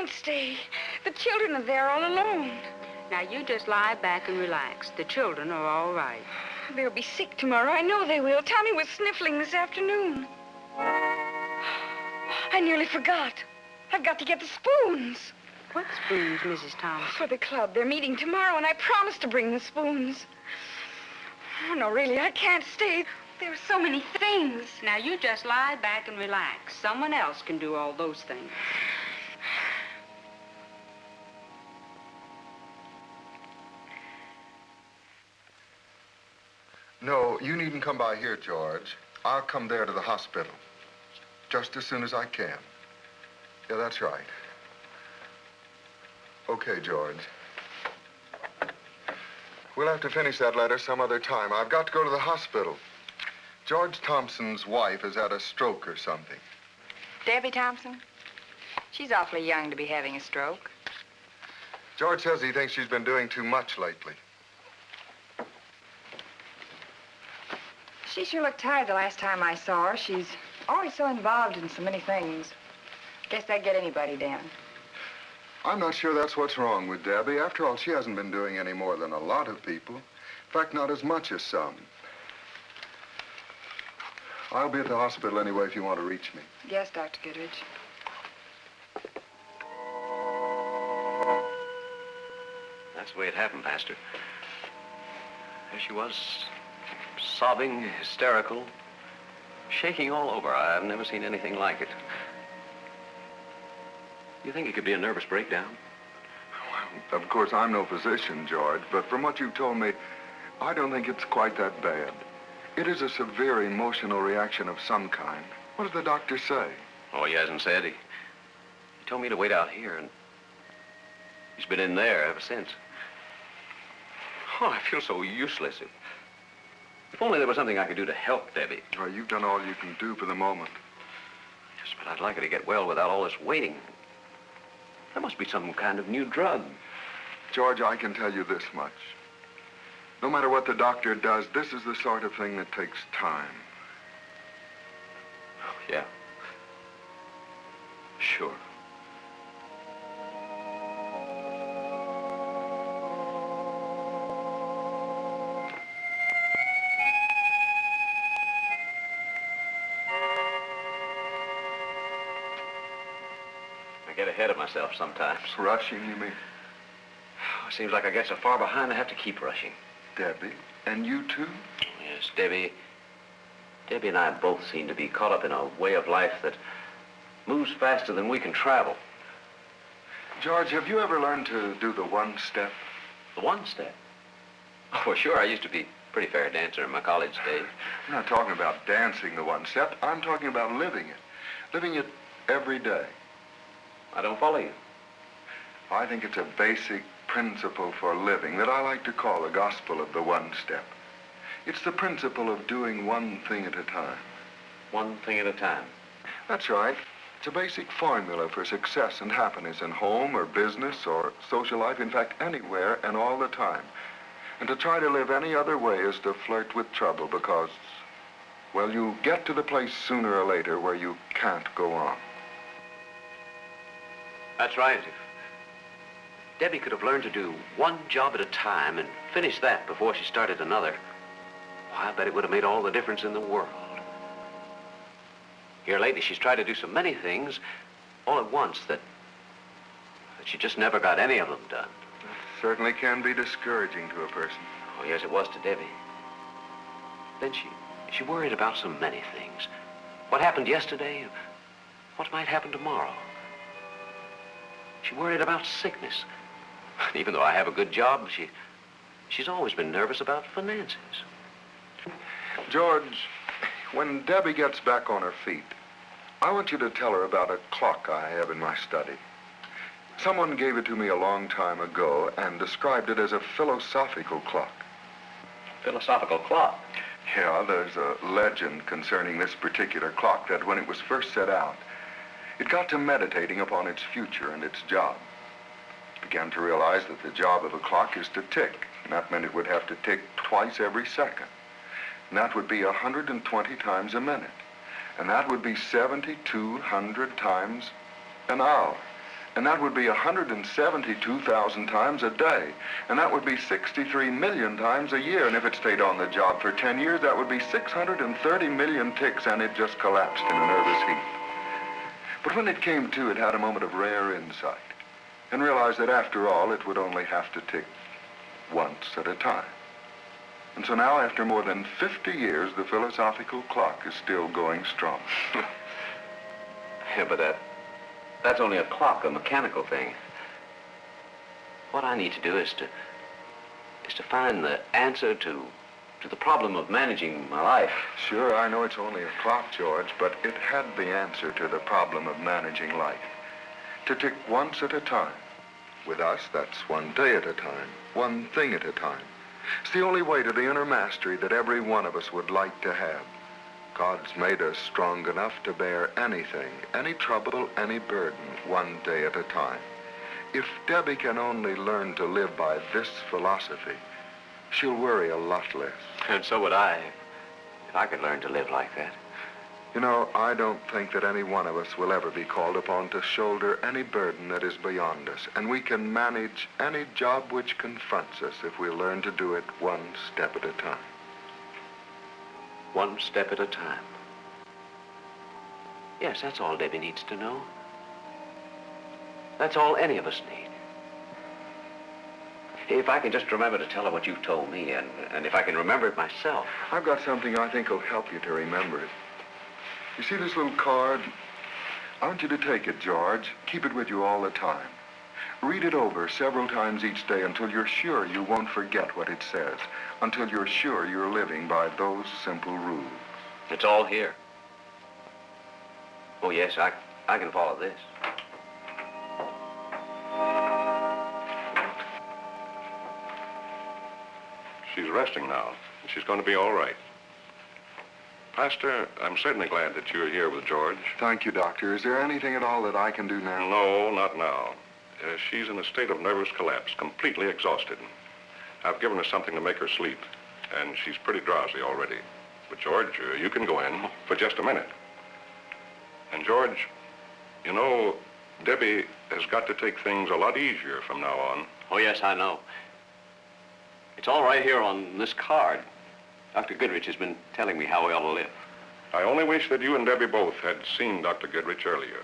can't stay. The children are there all alone. Now, you just lie back and relax. The children are all right. They'll be sick tomorrow. I know they will. Tommy was sniffling this afternoon. I nearly forgot. I've got to get the spoons. What spoons, Mrs. Thomas? For the club. They're meeting tomorrow, and I promised to bring the spoons. Oh, no, really, I can't stay. There are so many things. Now, you just lie back and relax. Someone else can do all those things. No, you needn't come by here, George. I'll come there to the hospital. Just as soon as I can. Yeah, that's right. Okay, George. We'll have to finish that letter some other time. I've got to go to the hospital. George Thompson's wife has had a stroke or something. Debbie Thompson? She's awfully young to be having a stroke. George says he thinks she's been doing too much lately. She sure looked tired the last time I saw her. She's always so involved in so many things. Guess that'd get anybody down. I'm not sure that's what's wrong with Debbie. After all, she hasn't been doing any more than a lot of people. In fact, not as much as some. I'll be at the hospital anyway if you want to reach me. Yes, Dr. Goodrich. That's the way it happened, Pastor. There she was, sobbing, hysterical, shaking all over. I've never seen anything like it. You think it could be a nervous breakdown? Well, of course, I'm no physician, George, but from what you've told me, I don't think it's quite that bad. It is a severe emotional reaction of some kind. What did the doctor say? Oh, he hasn't said. He told me to wait out here, and he's been in there ever since. Oh, I feel so useless. If only there was something I could do to help Debbie. Well, you've done all you can do for the moment. Yes, but I'd like her to get well without all this waiting. There must be some kind of new drug. George, I can tell you this much. No matter what the doctor does, this is the sort of thing that takes time. Oh, yeah. Sure. I get ahead of myself sometimes. Rushing, you mean? Oh, it seems like I get so far behind I have to keep rushing. Debbie? And you too? Yes, Debbie and I both seem to be caught up in a way of life that moves faster than we can travel. George, have you ever learned to do the one step? The one step? Oh, well, sure. I used to be a pretty fair dancer in my college days. I'm not talking about dancing the one step. I'm talking about living it. Living it every day. I don't follow you. I think it's a basic principle for living that I like to call the gospel of the one step. It's the principle of doing one thing at a time. One thing at a time. That's right. It's a basic formula for success and happiness in home or business or social life, in fact, anywhere and all the time. And to try to live any other way is to flirt with trouble because, well, you get to the place sooner or later where you can't go on. That's right. If Debbie could have learned to do one job at a time and finish that before she started another, why, I bet it would have made all the difference in the world. Here lately, she's tried to do so many things all at once that she just never got any of them done. It certainly can be discouraging to a person. Oh, yes, it was to Debbie. Then she worried about so many things. What happened yesterday, what might happen tomorrow. She worried about sickness. Even though I have a good job, she's always been nervous about finances. George, when Debbie gets back on her feet, I want you to tell her about a clock I have in my study. Someone gave it to me a long time ago and described it as a philosophical clock. Philosophical clock? Yeah, there's a legend concerning this particular clock that when it was first set out, it got to meditating upon its future and its job. It began to realize that the job of a clock is to tick, and that meant it would have to tick twice every second. And that would be 120 times a minute. And that would be 7,200 times an hour. And that would be 172,000 times a day. And that would be 63 million times a year. And if it stayed on the job for 10 years, that would be 630 million ticks, and it just collapsed in a nervous heap. But when it came to, it had a moment of rare insight and realized that after all, it would only have to tick once at a time. And so now, after more than 50 years, the philosophical clock is still going strong. Yeah, but that's only a clock, a mechanical thing. What I need to do is to find the answer to the problem of managing my life. Sure, I know it's only a clock, George, but it had the answer to the problem of managing life. To tick once at a time. With us, that's one day at a time, one thing at a time. It's the only way to the inner mastery that every one of us would like to have. God's made us strong enough to bear anything, any trouble, any burden, one day at a time. If Debbie can only learn to live by this philosophy, she'll worry a lot less. And so would I, if I could learn to live like that. You know, I don't think that any one of us will ever be called upon to shoulder any burden that is beyond us, and we can manage any job which confronts us if we learn to do it one step at a time. One step at a time. Yes, that's all Debbie needs to know. That's all any of us need. If I can just remember to tell her what you've told me, and if I can remember it myself. I've got something I think will help you to remember it. You see this little card? I want you to take it, George. Keep it with you all the time. Read it over several times each day until you're sure you won't forget what it says, until you're sure you're living by those simple rules. It's all here. Oh, yes, I can follow this. She's resting now, and she's going to be all right. Pastor, I'm certainly glad that you're here with George. Thank you, Doctor. Is there anything at all that I can do now? No, not now. She's in a state of nervous collapse, completely exhausted. I've given her something to make her sleep, and she's pretty drowsy already. But, George, you can go in for just a minute. And, George, you know, Debbie has got to take things a lot easier from now on. Oh, yes, I know. It's all right here on this card. Dr. Goodrich has been telling me how we ought to live. I only wish that you and Debbie both had seen Dr. Goodrich earlier.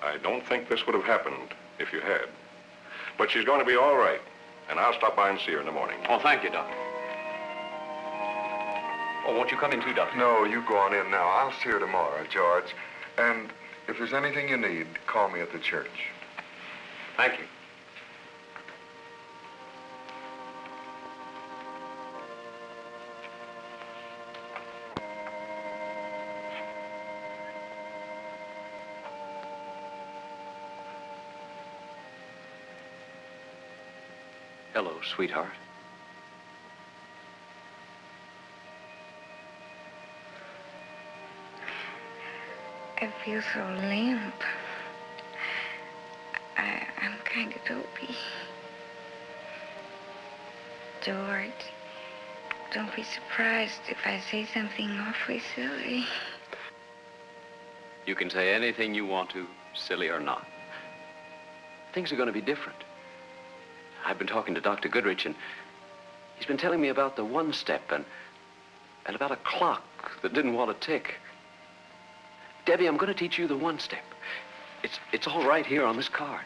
I don't think this would have happened if you had. But she's going to be all right, and I'll stop by and see her in the morning. Oh, thank you, Doctor. Oh, won't you come in too, Doctor? No, you go on in now. I'll see her tomorrow, George. And if there's anything you need, call me at the church. Thank you. Hello, sweetheart. I feel so limp. I'm kind of dopey. George, don't be surprised if I say something awfully silly. You can say anything you want to, silly or not. Things are going to be different. I've been talking to Dr. Goodrich, and he's been telling me about the one step and about a clock that didn't want to tick. Debbie, I'm going to teach you the one step. It's all right here on this card.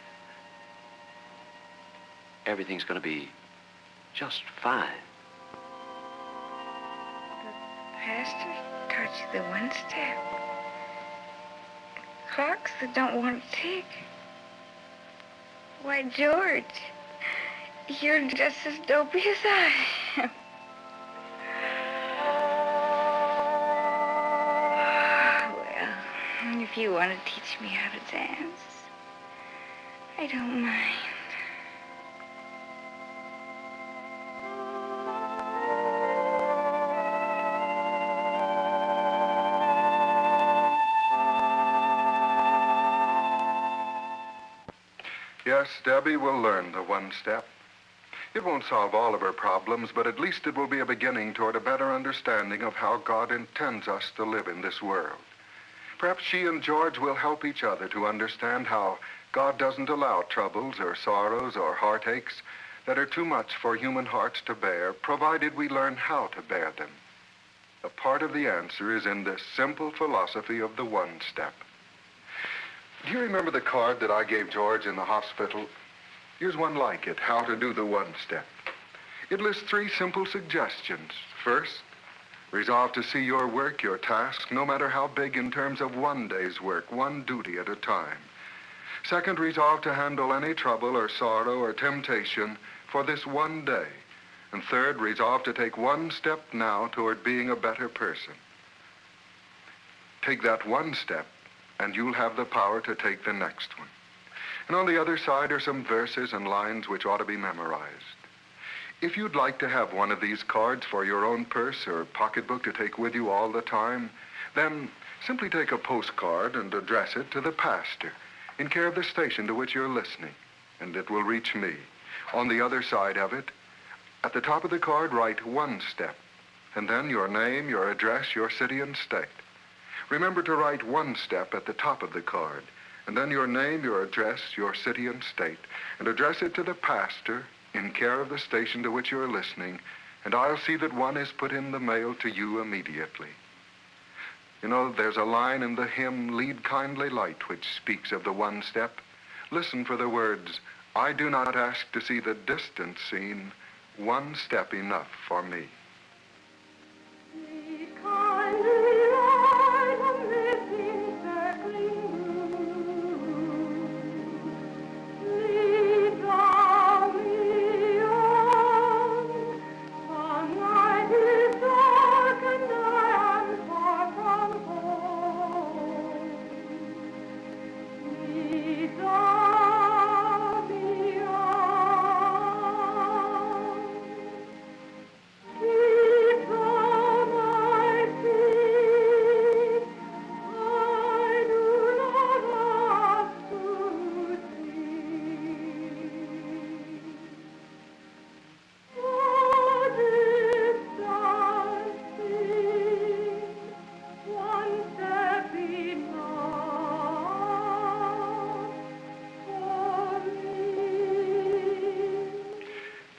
Everything's going to be just fine. The pastor taught you the one step. Clocks that don't want to tick. Why, George, you're just as dopey as I am. Well, if you want to teach me how to dance, I don't mind. Yes, Debbie will learn the one step. It won't solve all of her problems, but at least it will be a beginning toward a better understanding of how God intends us to live in this world. Perhaps she and George will help each other to understand how God doesn't allow troubles or sorrows or heartaches that are too much for human hearts to bear, provided we learn how to bear them. A part of the answer is in this simple philosophy of the one step. Do you remember the card that I gave George in the hospital? Here's one like it, how to do the one step. It lists 3 simple suggestions. First, resolve to see your work, your task, no matter how big, in terms of one day's work, one duty at a time. Second, resolve to handle any trouble or sorrow or temptation for this one day. And third, resolve to take one step now toward being a better person. Take that one step, and you'll have the power to take the next one. And on the other side are some verses and lines which ought to be memorized. If you'd like to have one of these cards for your own purse or pocketbook to take with you all the time, then simply take a postcard and address it to the pastor in care of the station to which you're listening, and it will reach me. On the other side of it, at the top of the card, write one step, and then your name, your address, your city and state. Remember to write one step at the top of the card, and then your name, your address, your city and state, and address it to the pastor in care of the station to which you're listening, and I'll see that one is put in the mail to you immediately. You know, there's a line in the hymn, Lead Kindly Light, which speaks of the one step. Listen for the words, I do not ask to see the distant scene, one step enough for me.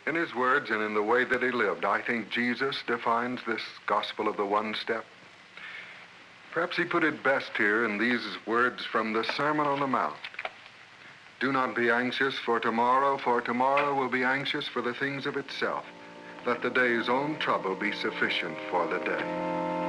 In his words and in the way that he lived, I think Jesus defines this gospel of the one step. Perhaps he put it best here in these words from the Sermon on the Mount. Do not be anxious for tomorrow will be anxious for the things of itself. Let the day's own trouble be sufficient for the day.